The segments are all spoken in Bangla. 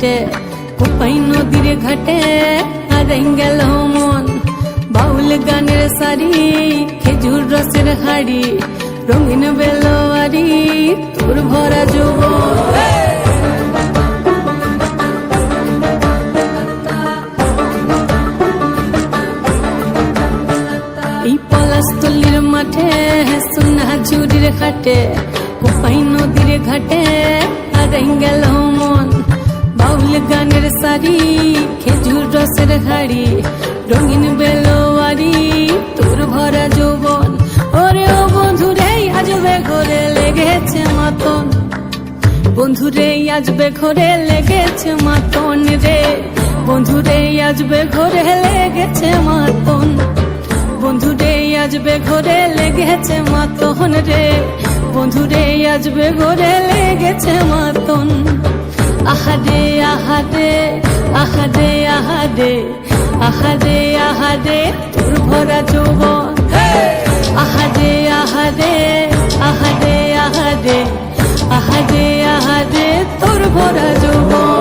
হাটে কোপাই নদীর ঘাটে হারাই গেল মন বাউল গানের সারি খেজুর রসের হাড়ি রঙিন বেলোয়ারি তোর ভরা যৌবন এই পলাশতলির মাঠে সোনা ঝুড়ির ঘাটে কোপাই নদীর ঘাটে হারাই গেল মন বাউল গানের সারি খেজুর রসের হাড়ি রঙিন বেলোয়ারি তোর ভরা যৌবন ওরে ও বন্ধুরে আজবে ঘরে লেগেছে মাতন বন্ধুরে আজবে ঘরে লেগেছে মাতন রে বন্ধুরে আজবে ঘরে লেগেছে মাতন বন্ধুরে আজবে ঘরে লেগেছে মাতন রে বন্ধুরে আজবে ঘরে লেগেছে মাতন আহারে আহারে আহারে আহারে আহারে আহারে তোর ভরা যৌবন আহারে আহারে আহারে আহারে আহারে আহারে তোর ভরা যৌবন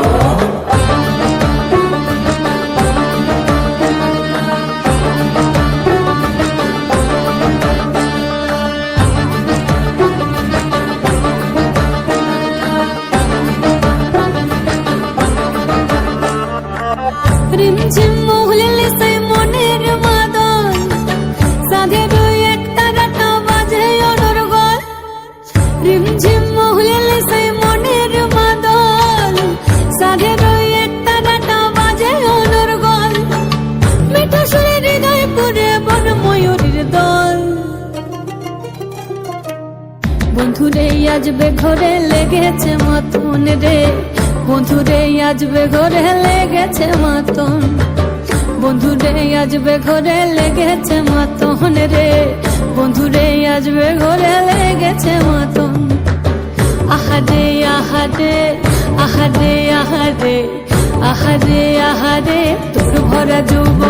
রিমঝিম মহুলে সে মনের মাদন সাধের এক তারাটা বাজে অনর্গল রিমঝিম মহুলে সে মনের মাদন সাধের এক তারাটা বাজে অনর্গল মিঠা সুরে হৃদয় পুরে বন ময়ূরীর দল বন্ধুরে আজবে ঘরে লেগেছে মাতন রে বন্ধুরে আজবে ঘরে লেগেছে মাতন বন্ধুরে আজবে ঘরে লেগেছে মাতন রে বন্ধুরে আজবে ঘরে লেগেছে মাতন আহারে আহারে আহারে আহারে আহারে আহারে তোর ভরা যৌবন